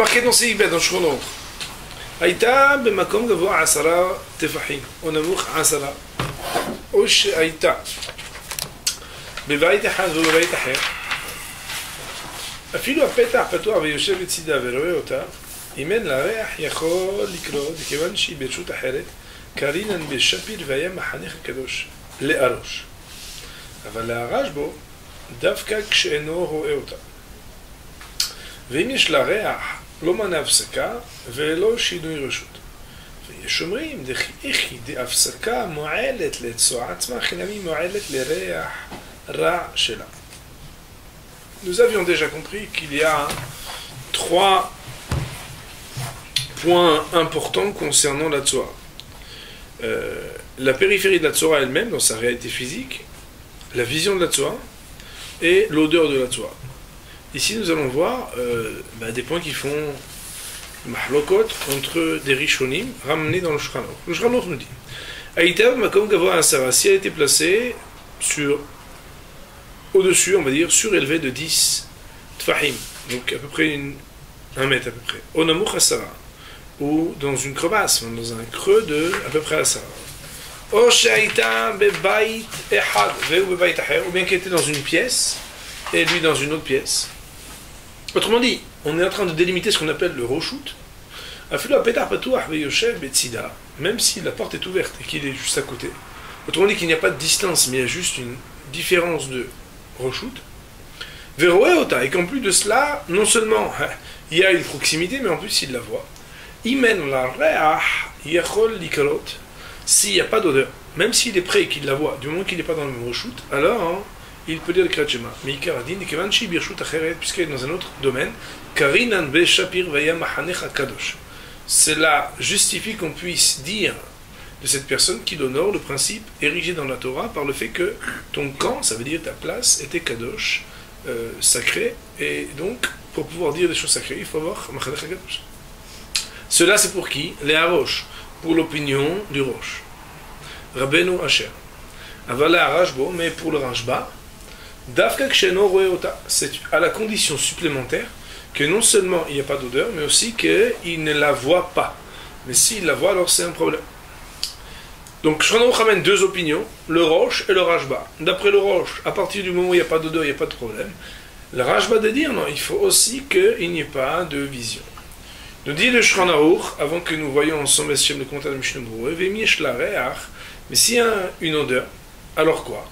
marqué dans Seibet, dans Shrono. Aïta, bemakom gavoa asara tefahim. Onamouch asara. Osh aïta. בבית אחד ובבית אחר, אפילו הפתח פתוח ויושב לצידה ורואה אותה, אם אין לה ריח יכול לקרות, כיוון שהיא ברשות אחרת, קרינן בשפיר והיה מחנך הקדוש לארוש. אבל להרש בו דווקא כשאינו רואה אותה. ואם יש לה ריח, לא מנע הפסקה ולא שינוי רשות. ויש אומרים, דכי דהפסקה מועלת לצועה עצמה, חינמי מועלת לריח Ra Shela. Nous avions déjà compris qu'il y a 3 points importants concernant la Tzora. La périphérie de la Tzora elle-même, dans sa réalité physique, la vision de la Tzora et l'odeur de la Tzora. Ici, nous allons voir des points qui font mahlokot entre des rishonim ramenés dans le Shulchan Aruch. Le Shulchan Aruch nous dit Aïtav makom gavoa asara, si elle a été placée sur au-dessus, on va dire, surélevé de 10 tfahim, donc à peu près 1 mètre à peu près. Onamouch asara, ou dans une crevasse, dans un creux de à peu près asara. O she'aita bebait ehad, veu bebait aher, ou bien qu'elle était dans une pièce, et lui dans une autre pièce. Autrement dit, on est en train de délimiter ce qu'on appelle le roshut. Afilu hapetach patuach veyoshev betzida, même si la porte est ouverte et qu'il est juste à côté. Autrement dit qu'il n'y a pas de distance, mais il y a juste une différence de Roshut, et qu'en plus de cela, non seulement il y a une proximité, mais en plus il la voit. Imen la re'ah yachol likalot, s'il n'y a pas d'odeur, même s'il est prêt et qu'il la voit, du moment qu'il n'est pas dans le même Roshut, alors il peut dire le Kriyat Shema. Mais Ikaradin, Kevanchi birshut acheret, puisqu'il est dans un autre domaine, Karinan be shapir vaya mahanech kadosh. Cela justifie qu'on puisse dire de cette personne qui honore le principe érigé dans la Torah par le fait que ton camp, ça veut dire ta place, était kadosh, sacré, et donc pour pouvoir dire des choses sacrées, il faut avoir machanech kadosh. Cela c'est pour qui? Les harosh, pour l'opinion du roche. Rabbeinu Asher. Avala Rashbo, mais pour le Rashba, Dafka Ksheno Roeota, c'est à la condition supplémentaire que non seulement il n'y a pas d'odeur, mais aussi qu'il ne la voit pas. Mais s'il la voit, alors c'est un problème. Donc, Shulchan Aruch ramène 2 opinions, le Rosh et le Rashba. D'après le Rosh, à partir du moment où il n'y a pas d'odeur, il n'y a pas de problème. Le Rashba de dire, non, il faut aussi qu'il n'y ait pas de vision. Nous dit le Shulchan Aruch, avant que nous voyions ensemble le commentaire de Mishnah Berurah, mais s'il y a une odeur, alors quoi?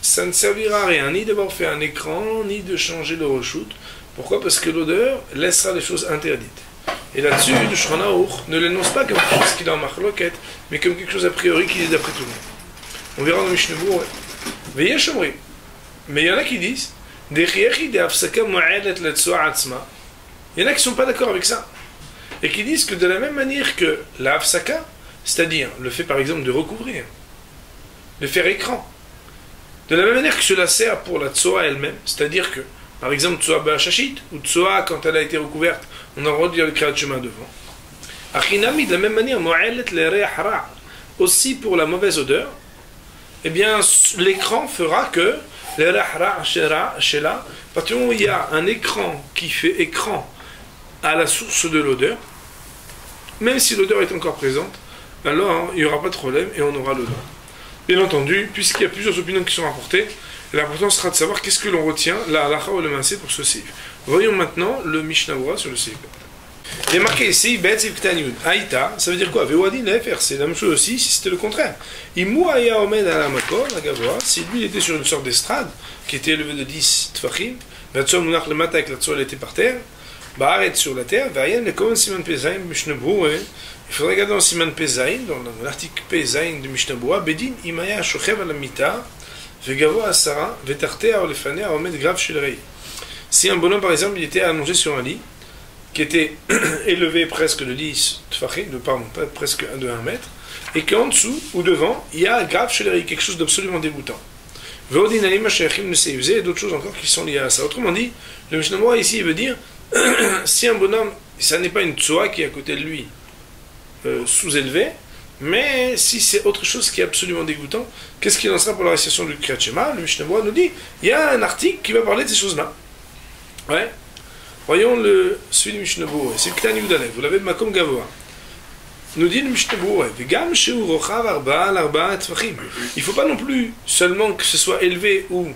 Ça ne servira à rien, ni d'avoir fait un écran, ni de changer le reshoot. Pourquoi? Parce que l'odeur laissera les choses interdites. Et là-dessus, le Shulchan Aruch ne l'énonce pas comme quelque chose qui est en machloket, mais comme quelque chose a priori qui est d'après tout le monde. On verra dans Mishnah Berurah. Mais il y en a qui disent, il y en a qui ne sont pas d'accord avec ça. Et qui disent que de la même manière que la hafsaka, c'est-à-dire le fait par exemple de recouvrir, de faire écran, de la même manière que cela sert pour la tsoa elle-même, c'est-à-dire que, par exemple, tsoa ba'ashashit, ou tsoa quand elle a été recouverte, on a le droit de dire le kriyat shema devant. Achinami, de la même manière, mo'alet le re'ah, aussi pour la mauvaise odeur, eh bien, l'écran fera que le re'ah shela, à partir du moment où il y a un écran qui fait écran à la source de l'odeur, même si l'odeur est encore présente, alors il n'y aura pas de problème et on aura l'odeur. Bien entendu, puisqu'il y a plusieurs opinions qui sont rapportées, l'important sera de savoir qu'est-ce que l'on retient, la halacha ou le maaseh pour ce seif. Voyons maintenant le Mishnah Berurah sur le seif. Il est marqué ici, Bet Seif Ktan Yud, Aïta, ça veut dire quoi? Vewadin Lefer, c'est la même chose aussi si c'était le contraire. Imou Aya Omed Ala Makor, la Gavoa, si lui il était sur une sorte d'estrade, qui était élevée de 10 tfachim, Vatsom Munach le matin avec la tsoa elle était par terre, Ba'aret sur la terre, Vayen le Kohen Siman Pezaim, Mishnah Berurah, il faudrait regarder dans Siman Pezaim, dans l'article Pezaim de Mishnah Berurah, Bedin Imaya Shochev Ala Mita, Vegavoa Asara, Vetartea Olefanea Omed Grav Shilrei. Si un bonhomme par exemple il était allongé sur un lit, qui était élevé presque de 10 tfachim, pardon, pas presque de 1 mètre, et qu'en dessous ou devant, il y a Grav Shilrei, quelque chose d'absolument dégoûtant. Veodin Alima Shechim ne sait user, et d'autres choses encore qui sont liées à ça. Autrement dit, le Mishnah Berurah ici il veut dire si un bonhomme, ça n'est pas une tsoa qui est à côté de lui, sous-élevé, Mais si c'est autre chose qui est absolument dégoûtant, qu'est-ce qu'il en sera pour la récitation du Kriyat Shema? Le Mishnah Berurah nous dit, il y a un article qui va parler de ces choses-là. Ouais. Voyons celui du Mishnah Berurah. C'est Ktan Yudalev. Vous l'avez de Makom Gavoa. Nous dit le Mishnah Berurah. Il ne faut pas non plus seulement que ce soit élevé ou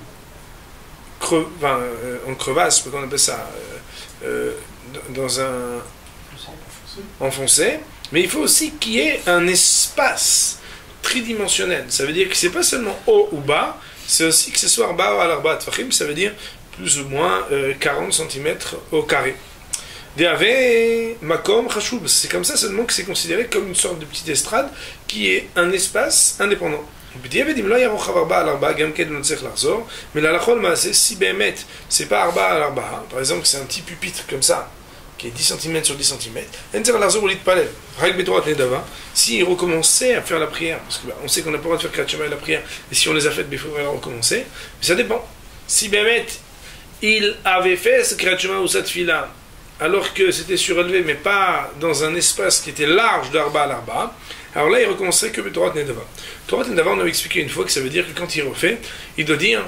en crevasse, on appelle ça, dans un enfoncé, mais il faut aussi qu'il y ait un espace tridimensionnel. Ça veut dire que c'est pas seulement haut ou bas, c'est aussi que ce soit arba ou al-arba tfachim, ça veut dire plus ou moins 40 cm au carré. Makom chashuv, c'est comme ça seulement que c'est considéré comme une sorte de petite estrade qui est un espace indépendant. Mais la lachol si bémet, c'est pas arba à l'arba, par exemple c'est un petit pupitre comme ça, qui est 10 cm sur 10 cm, s'il recommençait à faire la prière, parce qu'on sait qu'on n'a pas le droit de faire Kriyat Shema et la prière, et si on les a faites, il faudrait recommencer, mais ça dépend. Si bémet, il avait fait ce Kriyat Shema ou cette fila, alors que c'était surélevé, mais pas dans un espace qui était large d'arba à l'arba, alors là, il recommencerait que Torah Nedava. Torah Nedava, on avait expliqué une fois que ça veut dire que quand il refait, il doit dire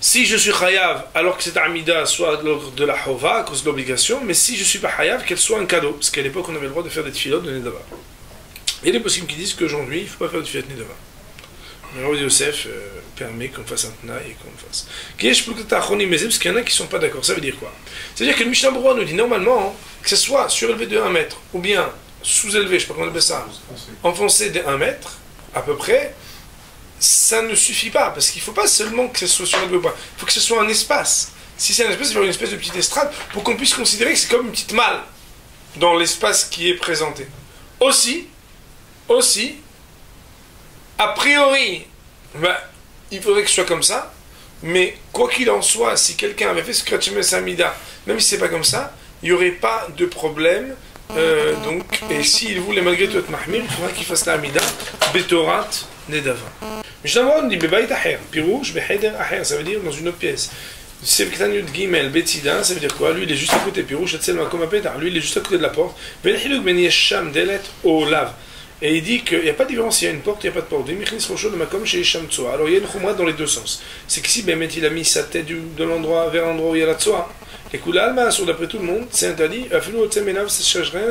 si je suis chayav, alors que cette amida soit de la hova, à cause de l'obligation, mais si je ne suis pas chayav, qu'elle soit un cadeau. Parce qu'à l'époque, on avait le droit de faire des tefilot de Nedava. Il y a des possibles qui disent qu'aujourd'hui, il ne faut pas faire de tefilot de Nedava. Le roi Yosef permet qu'on fasse un tnaï et qu'on fasse. Parce qu'il y en a qui ne sont pas d'accord. Ça veut dire quoi? C'est-à-dire que le Mishnah Berurah nous dit normalement, que ce soit surélevé de 1 mètre, ou bien sous-élevé, je ne sais pas comment on appelle ça, enfoncé de 1 mètre, à peu près, ça ne suffit pas, parce qu'il ne faut pas seulement que ce soit surélevé ou pas, il faut que ce soit un espace. Si c'est un espace, il faut avoir une espèce de petite estrade, pour qu'on puisse considérer que c'est comme une petite malle dans l'espace qui est présenté. Aussi, a priori, il faudrait que ce soit comme ça, mais quoi qu'il en soit, si quelqu'un avait fait ce Kriyat Shema Samida, même si ce n'est pas comme ça, il n'y aurait pas de problème. Et s'il voulait malgré tout être mahmir, il faudrait qu'il fasse la Amida Betorat Nedava. Mishnah Berurah dit Bebayit Aher, Pirouche Beheder Aher, ça veut dire dans une autre pièce. C'est Ktan Yud Gimel Betida, ça veut dire quoi? Lui il est juste à côté, Pirouche Etzel Makom Apetar, lui il est juste à côté de la porte. Ben Hiluk Ben Yesham Delet Olav. Et il dit qu'il n'y a pas de différence, il y a une porte, il n'y a pas de porte. Alors il y a une khumra dans les deux sens. C'est que si Bémet il a mis sa tête de l'endroit vers l'endroit où il y a la tsoa, et que l'alma, d'après tout le monde, c'est interdit,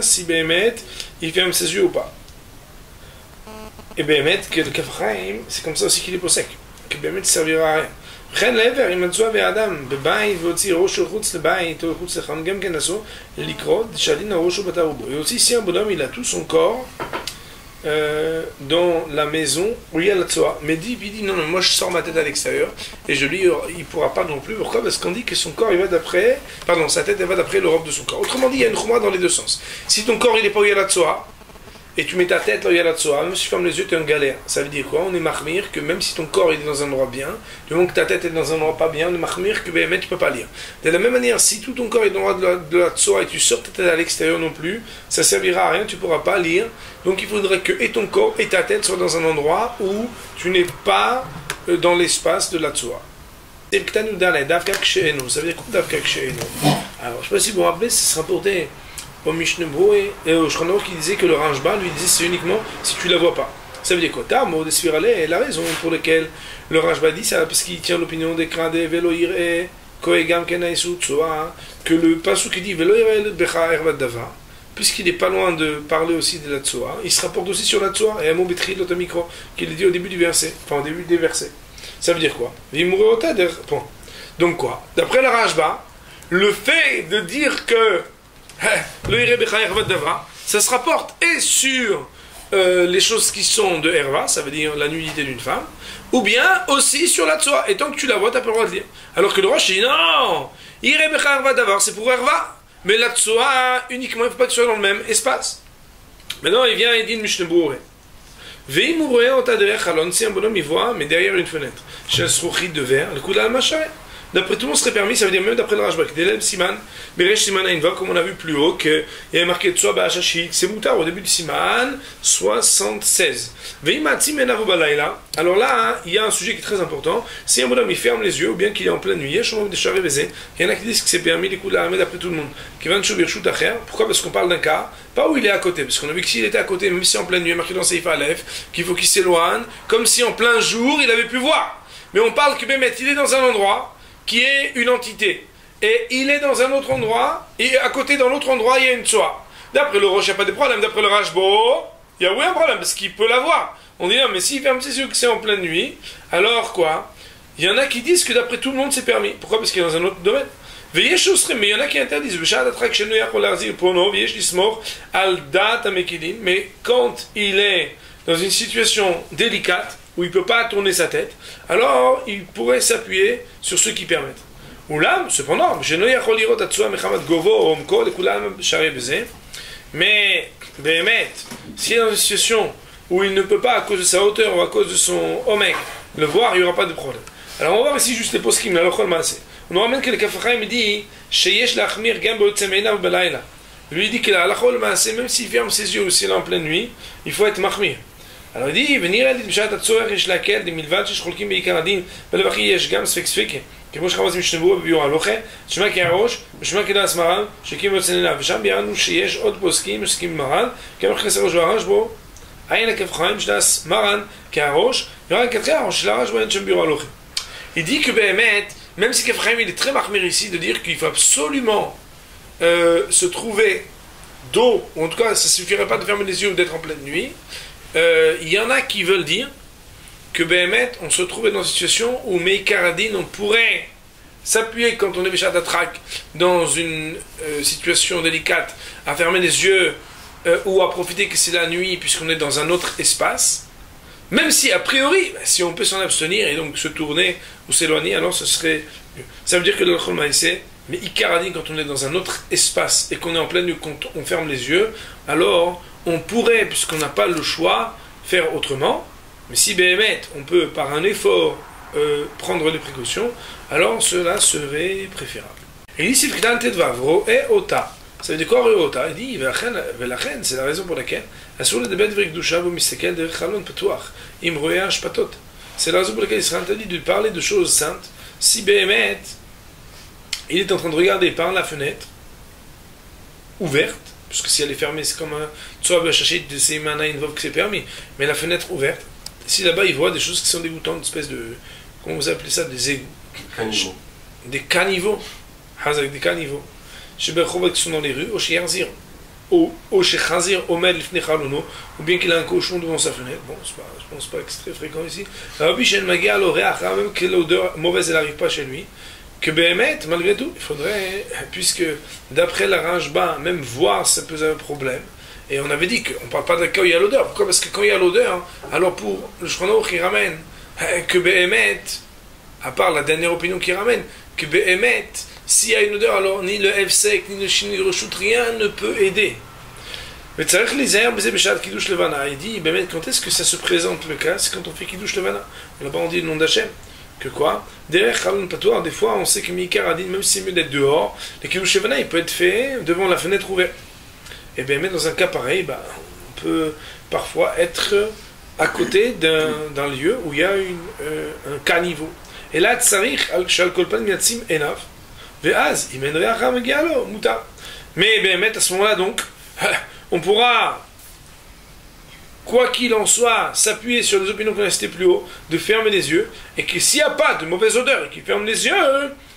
si Bémet il ferme ses yeux ou pas. Et Bémet, que le kafraim, c'est comme ça aussi qu'il est posek. Que Bémet ne servira à rien. וכן לעבר, אם מצאו באדם בבית והוציא ראשו חוץ לבית או חוץ לחם, גם כן אסור לקרוא דשאלין הראשו בתר ובו. Et aussi si un bonhomme il a tout son corps dans la maison où il y a la tsoa, mais il dit non, moi je sors ma tête à l'extérieur et je lui, il pourra pas non plus. Pourquoi? Parce qu'on dit que son corps il va d'après, pardon, sa tête elle va d'après l'Europe de son corps. Autrement dit, il y a une khumra dans les deux sens. Si ton corps il est pas où il y a la tsoa et tu mets ta tête là où il y a la tsoa, même si tu fermes les yeux, tu es en galère. Ça veut dire quoi? On est mahmir que même si ton corps il est dans un endroit bien, du moment que ta tête est dans un endroit pas bien, on est mahmir que tu peux pas lire. De la même manière, si tout ton corps est dans l'endroit de la tsoa et tu sors ta tête à l'extérieur non plus, ça servira à rien, tu pourras pas lire. Donc il faudrait que et ton corps et ta tête soient dans un endroit où tu n'es pas dans l'espace de la tsoa. Ça veut dire quoi Davka Kshe'enu? Alors je sais pas si vous vous rappelez, ce sera porté au Mishnah Berurah et au Shulchan Aruch qui disait que le Rashba lui disait c'est uniquement si tu la vois pas. Ça veut dire quoi? Tamo de Svirale est la raison pour laquelle le Rashba dit ça, parce qu'il tient l'opinion des Krade Veloir et Koegam Kenaisu Tsoa, que le Pasuk qui dit Veloir Becha Ervat Dava, puisqu'il n'est pas loin de parler aussi de la Tsoa, il se rapporte aussi sur la Tsoa et à Mobetri Lotamikro, qu'il est dit au début du verset, enfin au début des versets. Ça veut dire quoi? Donc quoi? D'après le Rashba, le fait de dire que ça se rapporte et sur les choses qui sont de Herva, ça veut dire la nudité d'une femme, ou bien aussi sur la Tsoa. Et tant que tu la vois, tu n'as pas le droit de lire. Alors que le Rosh dit non, c'est pour Herva, mais la Tsoa uniquement, il ne faut pas que tu sois dans le même espace. Maintenant, il vient et dit le Mishnah Berurah. Si un bonhomme il voit, mais derrière une fenêtre, chez un de verre, le coup de la d'après tout le monde serait permis, ça veut dire même d'après le Rashba, Delem Siman, Beresh Siman Ainva, comme on a vu plus haut, qu'il y avait marqué Tsoa Ba'ashashik, c'est Moutar au début du Siman 76. Veimati Menavu Balayla, alors là, il y a un sujet qui est très important, si un bonhomme il ferme les yeux, ou bien qu'il est en pleine nuit, il y en a qui disent que c'est permis, les coups de l'armée d'après tout le monde. Pourquoi? Parce qu'on parle d'un cas, pas où il est à côté, parce qu'on a vu que s'il était à côté, même si en pleine nuit, marqué dans Seif Aleph, qu'il faut qu'il s'éloigne, comme si en plein jour, il avait pu voir. Mais on parle que Bémet, il est dans un endroit qui est une entité. Et il est dans un autre endroit, et à côté, dans l'autre endroit, il y a une tsoa. D'après le Roche, il n'y a pas de problème. D'après le Rashbo, il y a oui un problème, parce qu'il peut l'avoir. On dit non, mais s'il ferme ses yeux que c'est en pleine nuit, alors quoi? Il y en a qui disent que d'après tout le monde, c'est permis. Pourquoi? Parce qu'il est dans un autre domaine. Mais il y en a qui interdisent. Mais quand il est dans une situation délicate, où il ne peut pas tourner sa tête, alors il pourrait s'appuyer sur ceux qui permettent. Oulam, cependant, mais Béhémet, s'il est dans une situation où il ne peut pas, à cause de sa hauteur ou à cause de son omek, le voir, il n'y aura pas de problème. Alors on va voir ici juste les poskim, la lochol maaseh. On nous ramène que le Kafachim dit Sheyesh lachmir gam beotzemeina belayla. Lui il dit que la lochol maaseh, même s'il ferme ses yeux ou s'il est en pleine nuit, il faut être mahmir. Alors il dit venir à l'idbishat atzoer yesh lakel des milvad shcholkim beikar adin belvachi yesh gam sfek sfek כמו שחמאס משתנבו בביור הלוכה, שמה כהראש, ושמה כדס מרן, שקים בצננה, ושם ביארנו שיש עוד פוסקים, שסקים מרן, כמו חסר ראש והרש בו, עין הכף חיים שדס מרן כהראש, ורק כתחי הראש של הרש בו אין שם ביור הלוכה. Il dit que même si Kefraim il est très marmir ici de dire qu'il faut absolument se trouver d'eau, ou en tout cas ça ne suffirait pas de fermer les yeux ou d'être en pleine nuit, il y en a qui veulent dire que Béhémet, on se trouvait dans une situation où Meikaradin, on pourrait s'appuyer quand on est Béchat Atrak dans une situation délicate, à fermer les yeux ou à profiter que c'est la nuit puisqu'on est dans un autre espace, même si a priori, si on peut s'en abstenir et donc se tourner ou s'éloigner, alors ce serait mieux. Ça veut dire que le Chol Maïsé, mais Ikaradin, quand on est dans un autre espace et qu'on est en pleine nuit, quand on ferme les yeux, alors on pourrait, puisqu'on n'a pas le choix, faire autrement. Mais si Béhémet, on peut par un effort prendre les précautions, alors cela serait préférable. Et ici, Vro et Ota. Ça veut dire quoi, Ota? Il dit, c'est la raison pour laquelle, c'est la raison pour laquelle il sera interdit de parler de choses saintes. Si Béhémet, il est en train de regarder par la fenêtre, ouverte, puisque si elle est fermée, c'est comme un Tsoa B'Hashashit de Seimana Invov que c'est permis, mais la fenêtre ouverte, si là-bas il voit des choses qui sont dégoûtantes, une espèce de, comment vous appelez ça, des égouts, des caniveaux, des caniveaux, qui sont dans les rues, ou chez Khazir, Omed Lifnei Chalono, ou bien qu'il a un cochon devant sa fenêtre. Bon, je pense pas que c'est très fréquent ici. Rabbi Shen Magia l'oréach, même que l'odeur mauvaise elle n'arrive pas chez lui, que Béhémet, malgré tout, il faudrait, puisque d'après la Rashba, même voir ça peut être un problème. Et on avait dit qu'on ne parle pas de quand il y a l'odeur. Pourquoi? Parce que quand il y a l'odeur, alors pour le Shulchan qui ramène que Béhémet, à part la dernière opinion qui ramène, que Béhémet, s'il y a une odeur, alors ni le Efsek, ni le Shin, ni le Reshut, rien ne peut aider. Mais tu sais que les airs, Kiddush Levana, il dit, Béhémet, quand est-ce que ça se présente le cas? C'est quand on fait Kiddush Levana. Là-bas on dit le nom d'Hachem. Que quoi? Derrière Khalon Patoir, des fois on sait que Mikar a dit, même si c'est mieux d'être dehors, le Kiddush Levana, il peut être fait devant la fenêtre ouverte. Et bien, dans un cas pareil, on peut parfois être à côté d'un lieu où il y a un caniveau. Et là, tsarich al kolpan miatzim enav, ve'az imen re'acha megialo mutar. Mais bien, à ce moment-là, donc, on pourra, quoi qu'il en soit, s'appuyer sur les opinions qu'on a citées plus haut, de fermer les yeux, et que s'il n'y a pas de mauvaise odeur et qu'il ferme les yeux,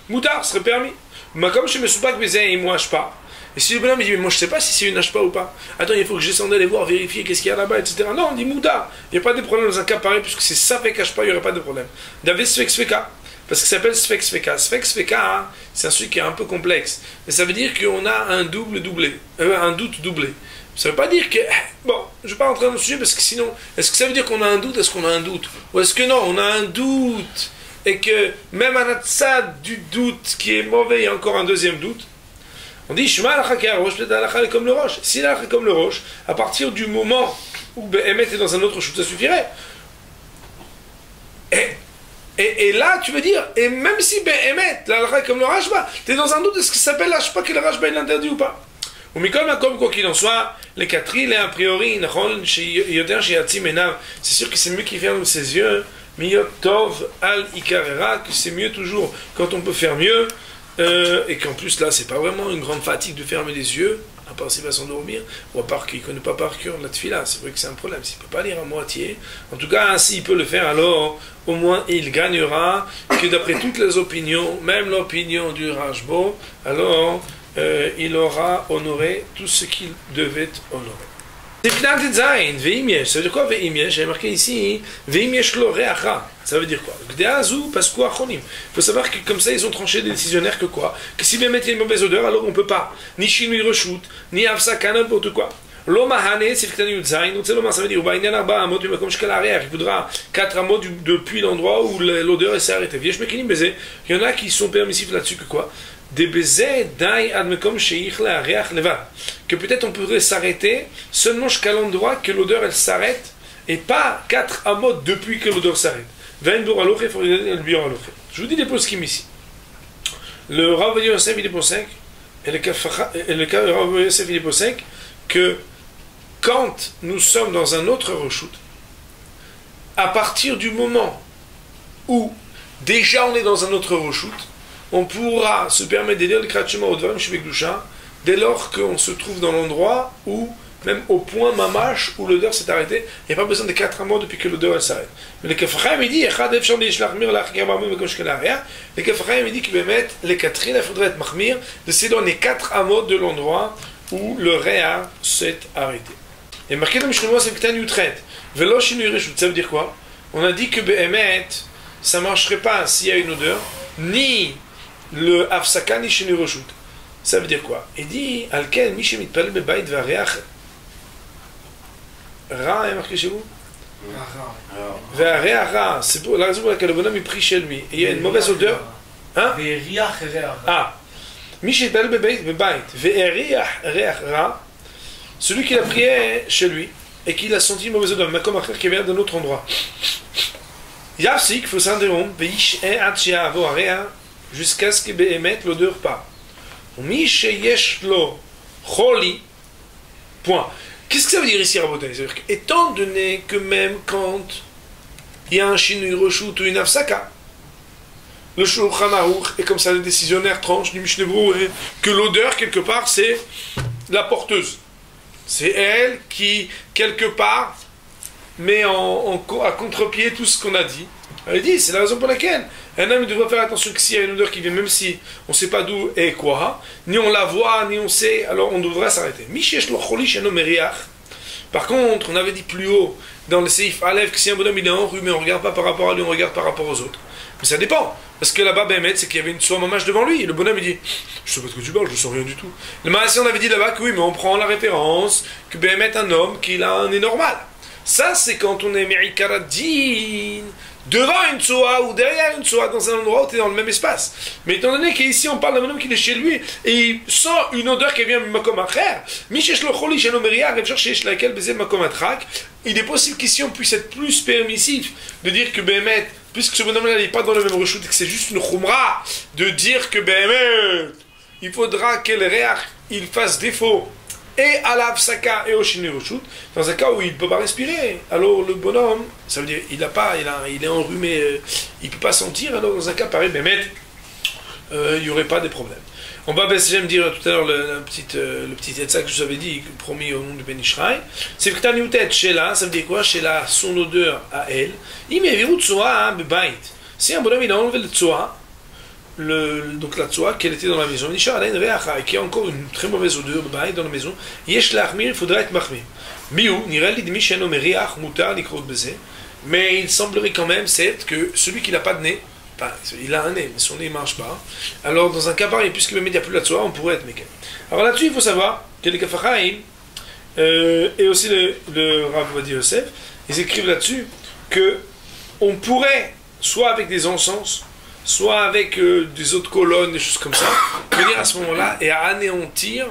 mutar serait permis. Mais comme je me suis pas que mes il ne mouage pas. Et si le bonhomme dit, mais moi je ne sais pas si c'est une ashpa ou pas. Attends, il faut que je descende aller voir, vérifier qu'est-ce qu'il y a là-bas, etc. Non, on dit Mouda. Il n'y a pas de problème dans un cas pareil, puisque c'est ça fait ashpa, il n'y aurait pas de problème. David Sfek Sveka, parce que ça s'appelle Sfek Sveka. Sfek Sveka, c'est un truc qui est un peu complexe. Mais ça veut dire qu'on a un doute doublé. Ça ne veut pas dire que, bon, je ne vais pas rentrer dans le sujet, parce que sinon, est-ce que ça veut dire qu'on a un doute? Est-ce qu'on a un doute? Ou est-ce que non, on a un doute, et que même à la tzad du doute qui est mauvais, il y a encore un deuxième doute? On dit Shema alacha ki harosh, peut-être alacha est comme le roche. Si l'alacha est comme le roche, à partir du moment où Béhémet est dans un autre shoot, ça suffirait. Et Et là, tu veux dire, et même si Behemet, la comme le Rashba, tu es dans un doute de ce qui s'appelle la Rashba, que le Rashba il l'interdit ou pas. Ou Mikol Makom, quoi qu'il en soit, les Katri, les a priori, c'est sûr que c'est mieux qu'il ferme ses yeux, Miyot Tov al Ikarera, que c'est mieux toujours quand on peut faire mieux, et qu'en plus là, c'est pas vraiment une grande fatigue de fermer les yeux, à part s'il va s'endormir, ou à part qu'il ne connaît pas par cœur la tefila, c'est vrai que c'est un problème, s'il ne peut pas lire à moitié. En tout cas, s'il peut le faire, alors au moins il gagnera, que d'après toutes les opinions, même l'opinion du Rashbo, alors il aura honoré tout ce qu'il devait honorer. Ça veut dire quoi Ve'im J'ai marqué ici Ve'im yesh lo re'acha. Ça veut dire quoi Il faut savoir que comme ça ils ont tranché des décisionnaires que quoi que si bien mettre une mauvaise odeur, alors on ne peut pas ni shinui reshoot, ni afsaka, n'importe quoi. Lo mahane, c'est ftani udzain. Donc c'est le ça veut dire il faudra 4 amot depuis l'endroit où l'odeur s'est arrêtée. Il y en a qui sont permissifs là-dessus que quoi que peut-être on pourrait s'arrêter seulement jusqu'à l'endroit que l'odeur elle s'arrête et pas 4 amot depuis que l'odeur s'arrête. Je vous dis des poskim ici. Le Rav Yosef il est pour 5 et le Rav Yosef il est pour 5 que quand nous sommes dans un autre reshoot, à partir du moment où déjà on est dans un autre reshoot, on pourra se permettre de lire le Kratchema au Dvarim Shevek Dusha dès lors qu'on se trouve dans l'endroit où, même au point mamash, où l'odeur s'est arrêtée, il n'y a pas besoin de 4 amot depuis que l'odeur s'arrête. Mais le Kafraim il dit, le Kafraim il dit que les Catherine, il faudrait être mahmir, de se donner 4 amot de l'endroit où le réa s'est arrêté. Et marqué dans Mishnah, c'est que tu traites. Velo shinui reshut, ça veut dire quoi? On a dit que Behemet, ça ne marcherait pas s'il y a une odeur, ni le afsaka ni shinui reshut. Ça veut dire quoi? Il dit, alken, mi shemitpalel bebayit vareach ra, est marqué chez vous? Vareach ra, c'est pour la raison pour laquelle le bonhomme est pris chez lui. Et il y a une mauvaise odeur. Hein? Ah. Mi shemitpalel bebayit ve'eriach reach ra. Celui qui l'a prié chez lui et qui l'a senti une mauvaise odeur, mais comme un frère qui vient d'un autre endroit. Yafsik, il faut s'interrompre, jusqu'à ce que Behemet l'odeur part. Point. Qu'est-ce que ça veut dire ici, Rabotai? C'est-à-dire étant donné que même quand il y a un shinui reshoot ou une afsaka, le Shulchan Aruch, et comme ça les décisionnaires tranchent du Mishneh Berurah, que l'odeur, quelque part, c'est la porteuse. C'est elle qui, quelque part, met à contre-pied tout ce qu'on a dit. Elle dit, c'est la raison pour laquelle un homme devrait faire attention que s'il y a une odeur qui vient, même si on ne sait pas d'où et quoi, ni on la voit, ni on sait, alors on devrait s'arrêter. Par contre, on avait dit plus haut, dans le Seif Aleph, que si un bonhomme il est enrhumé, on ne regarde pas par rapport à lui, on regarde par rapport aux autres. Mais ça dépend. Parce que là-bas, Behemet, c'est qu'il y avait une soie mamage devant lui. Et le bonhomme, il dit, je sais pas de quoi tu parles, je ne sens rien du tout. Le Maasé, on avait dit là-bas que oui, mais on prend la référence, que Behemet, un homme, qu'il a un nez normal. Ça, c'est quand on est Me'ikaradin, devant une soie ou derrière une soie, dans un endroit où tu es dans le même espace. Mais étant donné qu'ici, on parle d'un bonhomme qui est chez lui, et il sent une odeur qui vient de Makom Acher, il est possible qu'ici, on puisse être plus permissif de dire que Behemet, puisque ce bonhomme-là n'est pas dans le même reshoot et que c'est juste une khumra, de dire que Behemet, il faudra que le réach, il fasse défaut et à la Hafsaka et au shinui reshoot, dans un cas où il ne peut pas respirer. Alors le bonhomme, ça veut dire il est enrhumé, il ne peut pas sentir, alors dans un cas pareil, Behemet, il n'y aurait pas de problème. On va j'aime dire tout à l'heure le petit etza que je vous avais dit, promis au nom du Ben Ishraï. C'est que t'as une tête chez là, ça veut dire quoi? Chez là, son odeur à elle. Il met virou tsoa bebait. Si un bonhomme il a enlevé le tsoa, donc la tsoa qu'elle était dans la maison, il dit et qu'il y a encore une très mauvaise odeur bebait dans la maison. Yesh lachmir, il faudrait être mahmir. Biou, nirel dit misheno meriach mutar likrot beze. Mais il semblerait quand même c'est que celui qui n'a pas de nez, enfin, il a un nez, mais son nez ne marche pas. Alors, dans un cas pareil, puisque le média plus la tsoa, on pourrait être mécan. Alors là-dessus, il faut savoir que les Kafachaim, et aussi le Rav Vadi Yosef, ils écrivent là-dessus que on pourrait, soit avec des encens, soit avec des autres colonnes, des choses comme ça, venir à ce moment-là et à anéantir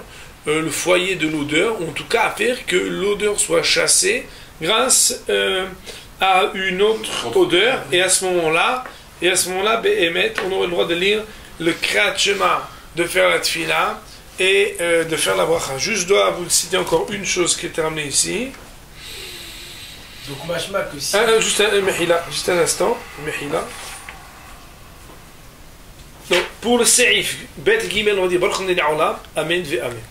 le foyer de l'odeur, ou en tout cas à faire que l'odeur soit chassée grâce à une autre odeur, et à ce moment-là, Et à ce moment-là, Be'emet, on aurait le droit de lire le Kriyat Shema, de faire la Tfila et de faire la bracha. Juste, je dois vous citer encore une chose qui est ramenée ici. Donc, machma que si. Juste un instant. Mehila. Donc, pour le Seif, Bet Gimel, on dit Baruch Amen ve Amen.